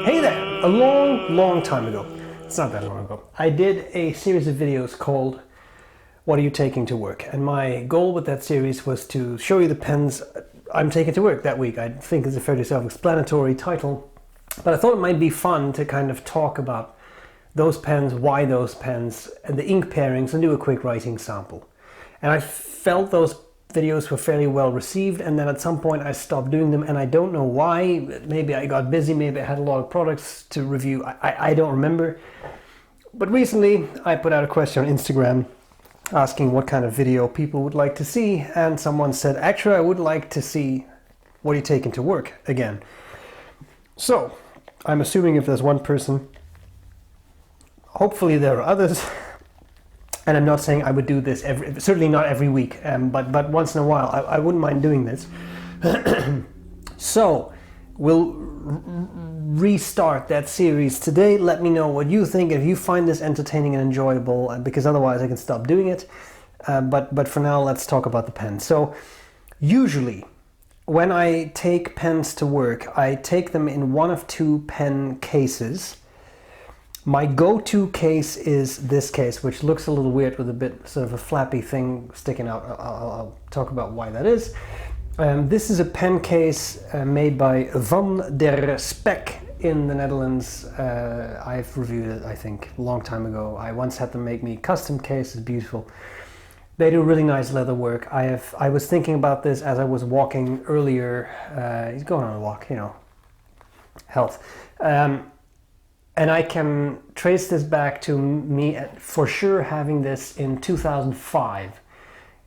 Hey there! A long time ago, it's not that long ago, I did a series of videos called What Are You Taking to Work? And my goal with that series was to show you the pens I'm taking to work that week. I think it's a fairly self-explanatory title, but I thought it might be fun to kind of talk about those pens, why those pens, and the ink pairings, and do a quick writing sample. And I felt those videos were fairly well received, and then at some point I stopped doing them, and I don't know why. Maybe I got busy, maybe I had a lot of products to review, I don't remember. But recently I put out a question on Instagram asking what kind of video people would like to see, and someone said, actually I would like to see What Are You Taking to Work again. So I'm assuming if there's one person, hopefully there are others. And I'm not saying I would do this certainly not every week, but once in a while I wouldn't mind doing this. So we'll restart that series today. Let me know what you think, if you find this entertaining and enjoyable, because otherwise I can stop doing it. But for now, let's talk about the pen. So usually when I take pens to work, I take them in one of two pen cases. My go-to case is this case, which looks a little weird with a bit sort of a flappy thing sticking out. I'll talk about why that is. This is a pen case made by Van der Spek in the Netherlands. I've reviewed it, I think, a long time ago. I once had them make me a custom case. It's beautiful. They do really nice leather work. I was thinking about this as I was walking earlier. He's going on a walk, you know, health. And I can trace this back to me for sure having this in 2005.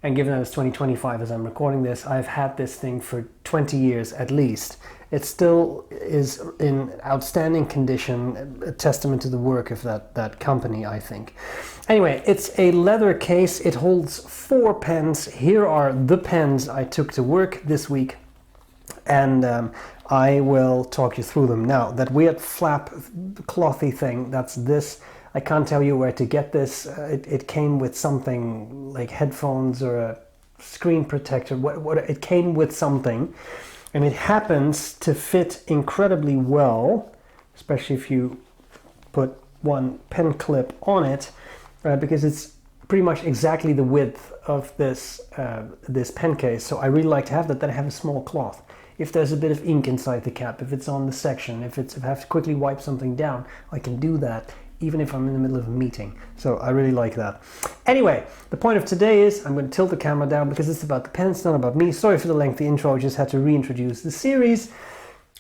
And given that it's 2025 as I'm recording this, I've had this thing for 20 years at least. It still is in outstanding condition, a testament to the work of that company, I think. Anyway, it's a leather case. It holds 4 pens. Here are the pens I took to work this week. And I will talk you through them. Now, that weird flap clothy thing, that's this. I can't tell you where to get this. It came with something like headphones or a screen protector. It came with something, and it happens to fit incredibly well, especially if you put one pen clip on it, because it's pretty much exactly the width of this pen case. So I really like to have that. Then I have a small cloth. If there's a bit of ink inside the cap, if it's on the section, if I have to quickly wipe something down, I can do that even if I'm in the middle of a meeting. So I really like that. Anyway, the point of today is I'm going to tilt the camera down because it's about the pens, not about me. Sorry for the lengthy intro, I just had to reintroduce the series.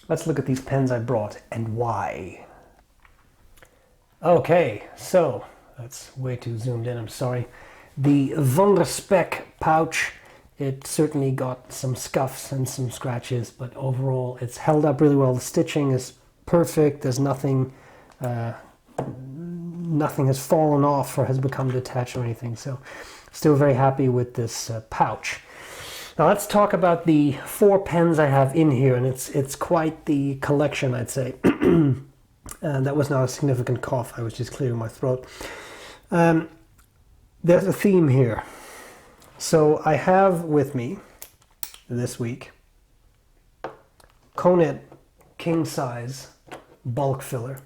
Let's look at these pens I brought and why. Okay, so that's way too zoomed in, I'm sorry. The Van der Spek pouch. It certainly got some scuffs and some scratches, but overall it's held up really well. The stitching is perfect. There's nothing has fallen off or has become detached or anything. So still very happy with this pouch. Now let's talk about the 4 pens I have in here, and it's quite the collection, I'd say. And that was not a significant cough. I was just clearing my throat. There's a theme here. So I have with me this week Konet king size bulk filler,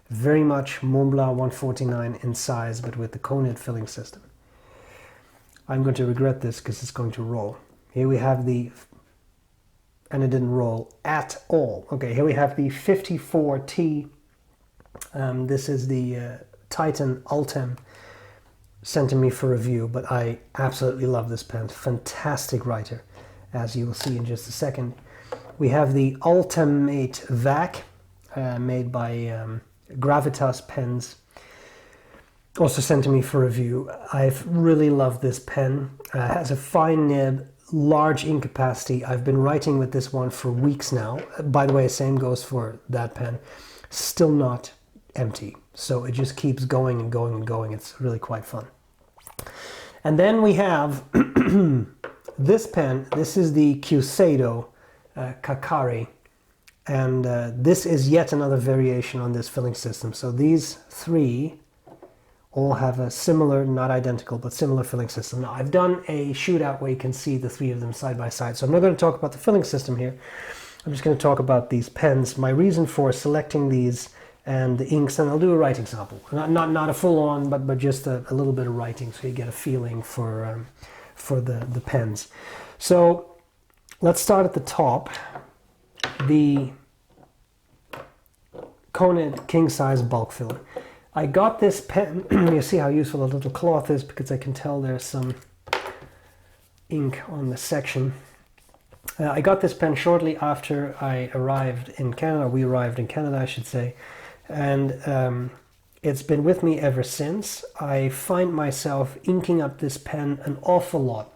very much Mont Blanc 149 in size, but with the Konet filling system. I'm going to regret this because it's going to roll. Here we have and it didn't roll at all. Okay, here we have the 54T. This is the Titan Ultem. Sent to me for review, but I absolutely love this pen. Fantastic writer, as you will see in just a second. We have the Ultimate Vac, made by Gravitas Pens, also sent to me for review. I've really loved this pen. It has a fine nib, large ink capacity. I've been writing with this one for weeks now. By the way, same goes for that pen. Still not empty. So it just keeps going and going and going. It's really quite fun. And then we have this pen. This is the Cusado Kakari. And this is yet another variation on this filling system. So these 3 all have a similar, not identical, but similar filling system. Now I've done a shootout where you can see the 3 of them side by side. So I'm not going to talk about the filling system here. I'm just going to talk about these pens, my reason for selecting these and the inks, and I'll do a writing sample. Not a full-on, but just a little bit of writing so you get a feeling for the pens. So let's start at the top. The Konid King Size Bulk Filler. I got this pen, you see how useful the little cloth is because I can tell there's some ink on the section. I got this pen shortly after I arrived in Canada. We arrived in Canada, I should say. And it's been with me ever since. I find myself inking up this pen an awful lot.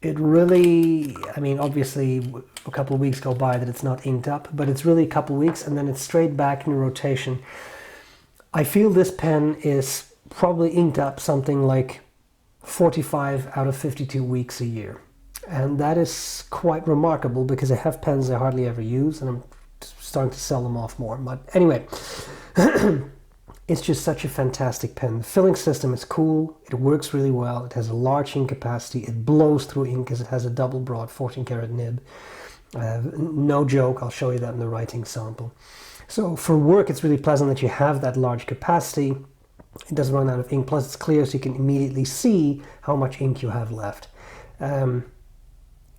It really, I mean, obviously a couple of weeks go by that it's not inked up, but it's really a couple of weeks and then it's straight back in rotation. I feel this pen is probably inked up something like 45 out of 52 weeks a year. And that is quite remarkable because I have pens I hardly ever use and I'm starting to sell them off more. But anyway, it's just such a fantastic pen. The filling system is cool, it works really well, it has a large ink capacity, it blows through ink because it has a double broad 14 karat nib. No joke, I'll show you that in the writing sample. So for work it's really pleasant that you have that large capacity. It doesn't run out of ink, plus it's clear so you can immediately see how much ink you have left.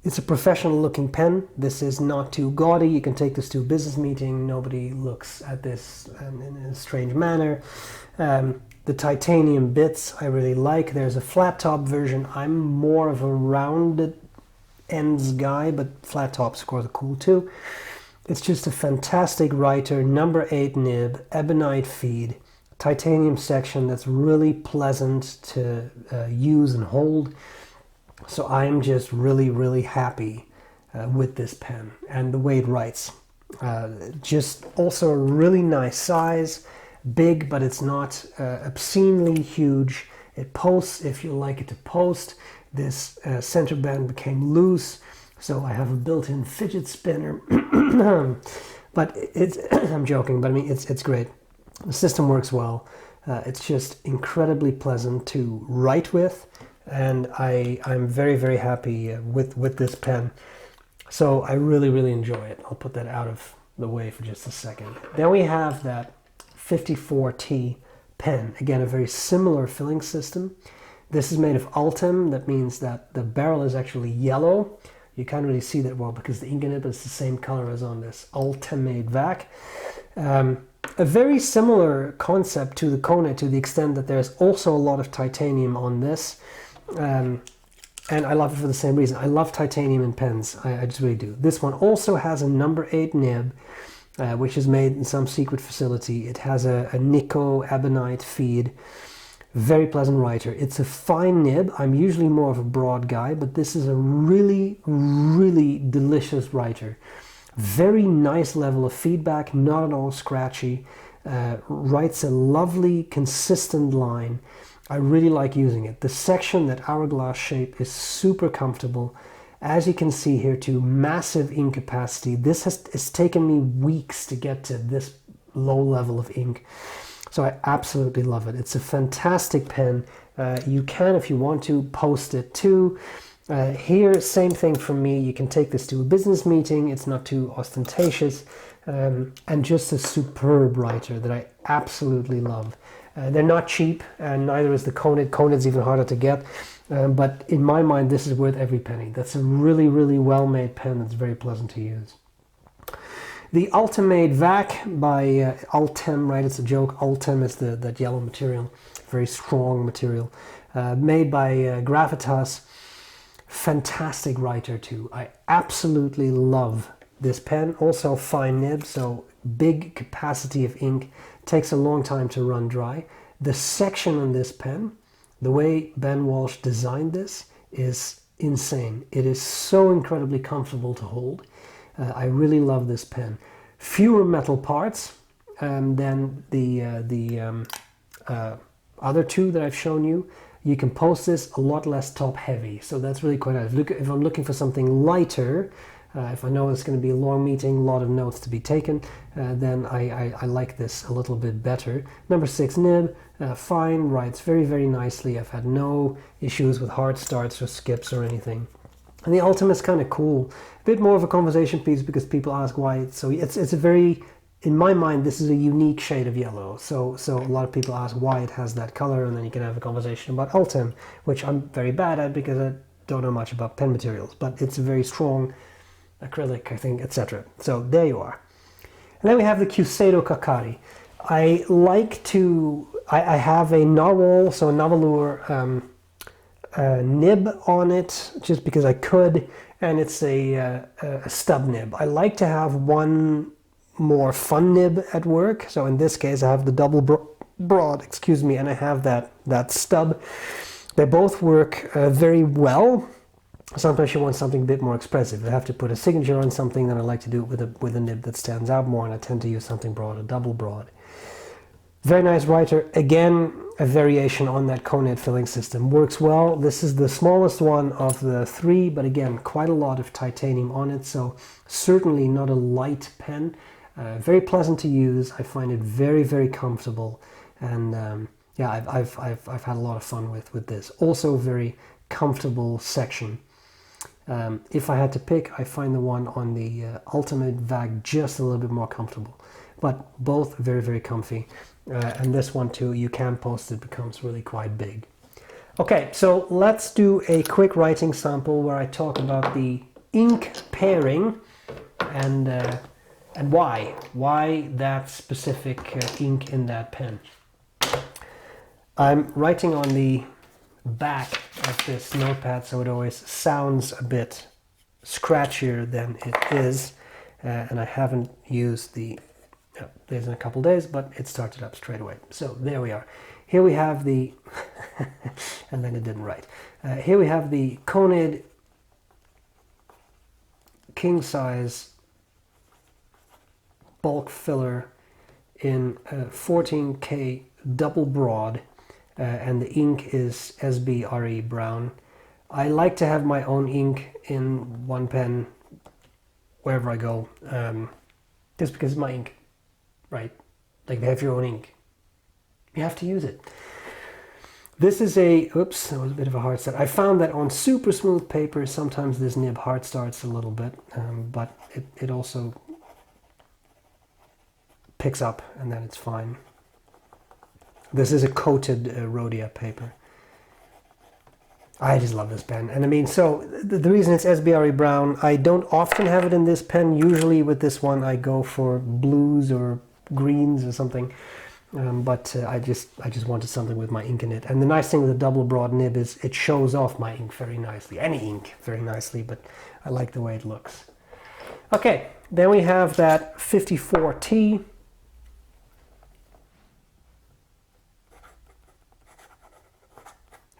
It's a professional looking pen. This is not too gaudy. You can take this to a business meeting. Nobody looks at this in a strange manner. The titanium bits I really like. There's a flat top version. I'm more of a rounded ends guy, but flat tops of course are cool too. It's just a fantastic writer, number 8 nib, ebonite feed, titanium section that's really pleasant to use and hold. So I'm just really happy with this pen and the way it writes. Just also a really nice size, big, but it's not obscenely huge. It posts if you like it to post. This center band became loose, so I have a built-in fidget spinner. But it's I'm joking, but I mean it's great. The system works well. It's just incredibly pleasant to write with. And I'm very happy with this pen. So I really enjoy it. I'll put that out of the way for just a second. Then we have that 54T pen. Again, a very similar filling system. This is made of Ultem. That means that the barrel is actually yellow. You can't really see that well because the ink in it is the same color as on this Ultemate vac. A very similar concept to the Konid to the extent that there's also a lot of titanium on this. And I love it for the same reason. I love titanium in pens. I just really do. This one also has a number 8 nib, which is made in some secret facility. It has a Nico ebonite feed. Very pleasant writer. It's a fine nib. I'm usually more of a broad guy, but this is a really delicious writer. Very nice level of feedback, not at all scratchy. Writes a lovely, consistent line. I really like using it. The section, that hourglass shape, is super comfortable. As you can see here too, massive ink capacity. This has taken me weeks to get to this low level of ink. So I absolutely love it. It's a fantastic pen. You can, if you want to, post it too. Here, same thing for me. You can take this to a business meeting. It's not too ostentatious. And just a superb writer that I absolutely love. They're not cheap, and neither is the Konid. Konid's even harder to get, but in my mind, this is worth every penny. That's a really well-made pen that's very pleasant to use. The Ultimate Vac by Ultem, right? It's a joke. Ultem is that yellow material, very strong material, made by Gravitas. Fantastic writer too. I absolutely love this pen. Also fine nib, so big capacity of ink. Takes a long time to run dry. The section on this pen, the way Ben Walsh designed this, is insane. It is so incredibly comfortable to hold. I really love this pen. Fewer metal parts than the other two that I've shown you. You can post this a lot less top heavy, so that's really quite nice. If I'm looking for something lighter, if I know it's going to be a long meeting, a lot of notes to be taken, then I like this a little bit better. Number 6 nib, fine, writes very nicely. I've had no issues with hard starts or skips or anything. And the Ultim is kind of cool. A bit more of a conversation piece because people ask why it's so... It's a very... In my mind, this is a unique shade of yellow. So a lot of people ask why it has that color, and then you can have a conversation about Ultim, which I'm very bad at because I don't know much about pen materials. But it's a very strong acrylic, I think, etc. So there you are. And then we have the Cusado Kakari. I like to... I have a Narwhal, so a Navalur nib on it, just because I could, and it's a stub nib. I like to have one more fun nib at work. So in this case, I have the double broad, excuse me, and I have that stub. They both work very well. Sometimes you want something a bit more expressive. I have to put a signature on something, then I like to do it with a nib that stands out more, and I tend to use something broad, a double broad. Very nice writer. Again, a variation on that Konad filling system. Works well. This is the smallest one of the three, but again, quite a lot of titanium on it, so certainly not a light pen. Very pleasant to use. I find it very, very comfortable, and yeah, I've had a lot of fun with this. Also, very comfortable section. If I had to pick, I find the one on the Ultimate VAG just a little bit more comfortable, but both very, very comfy. And this one too, you can post it, becomes really quite big. Okay, so let's do a quick writing sample where I talk about the ink pairing and why that specific ink in that pen. I'm writing on the back of this notepad, so it always sounds a bit scratchier than it is, and I haven't used the there's in a couple days, but it started up straight away. So there we are. Here we have the and then it didn't write. Here we have the Konad king size bulk filler in 14K double broad, and the ink is B.R.E. brown. I like to have my own ink in one pen wherever I go, just because it's my ink, right? Like, they have your own ink. You have to use it. This is a, oops, that was a bit of a hard start. I found that on super smooth paper, sometimes this nib hard starts a little bit, but it also picks up, and then it's fine. This is a coated Rhodia paper. I just love this pen. And I mean, so the reason it's B.R.E. brown, I don't often have it in this pen. Usually with this one, I go for blues or greens or something. But I just wanted something with my ink in it. And the nice thing with the double broad nib is it shows off my ink very nicely. Any ink very nicely, but I like the way it looks. Okay, then we have that 54T.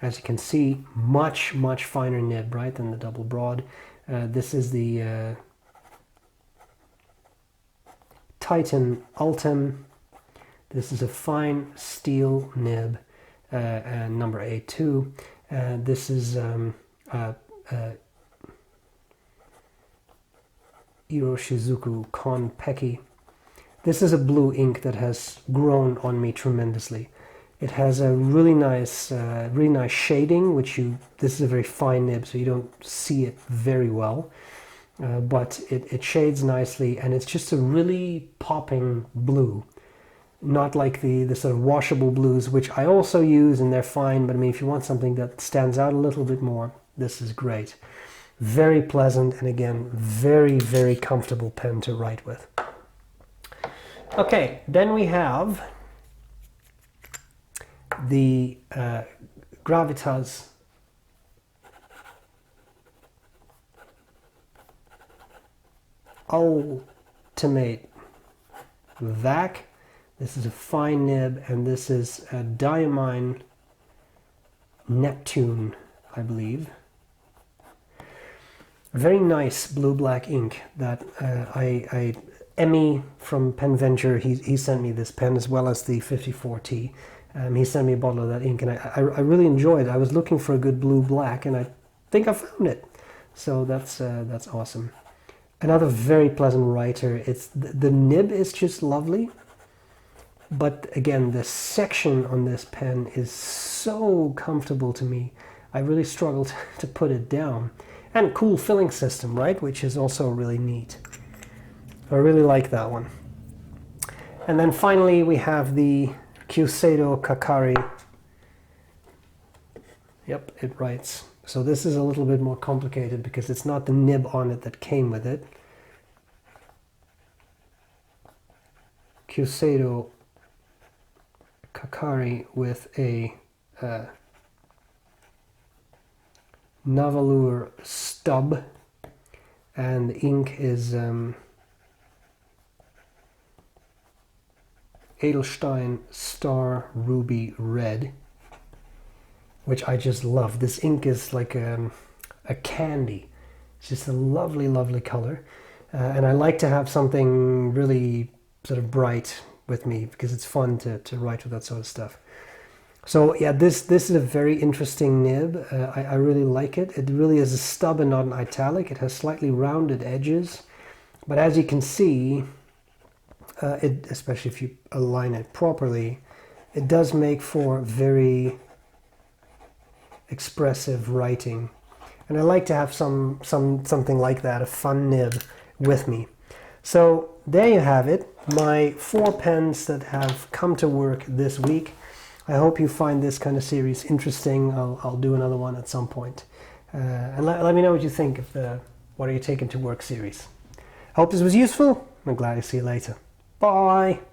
As you can see, much finer nib, right, than the double broad. This is the Titan Ultim. This is a fine steel nib, and number A2. This is Iroshizuku Konpeki. This is a blue ink that has grown on me tremendously. It has a really nice shading, this is a very fine nib, so you don't see it very well. But it shades nicely, and it's just a really popping blue. Not like the sort of washable blues, which I also use, and they're fine, but I mean, if you want something that stands out a little bit more, this is great. Very pleasant, and again, very comfortable pen to write with. Okay, then we have the Gravitas Ultimate VAC. This is a fine nib, and this is a Diamine Neptune, I believe. Very nice blue-black ink that Emmy from Pen Venture, he sent me this pen as well as the 54T. He sent me a bottle of that ink, and I really enjoyed it. I was looking for a good blue-black, and I think I found it. So that's awesome. Another very pleasant writer. The nib is just lovely. But again, the section on this pen is so comfortable to me. I really struggled to put it down. And cool filling system, right? Which is also really neat. I really like that one. And then finally we have the Kyuseido Kakari. Yep, it writes. So this is a little bit more complicated because it's not the nib on it that came with it. Kyuseido Kakari with a Navalur stub, and the ink is Edelstein Star Ruby Red, which I just love. This ink is like a candy. It's just a lovely, lovely color. And I like to have something really sort of bright with me because it's fun to write with that sort of stuff. So yeah, this is a very interesting nib. I really like it. It really is a stub and not an italic. It has slightly rounded edges, but as you can see, especially if you align it properly, it does make for very expressive writing. And I like to have something like that, a fun nib with me. So there you have it, my 4 pens that have come to work this week. I hope you find this kind of series interesting. I'll do another one at some point. And let me know what you think of the What Are You Taking to Work series. I hope this was useful. I'm glad to see you later. Bye!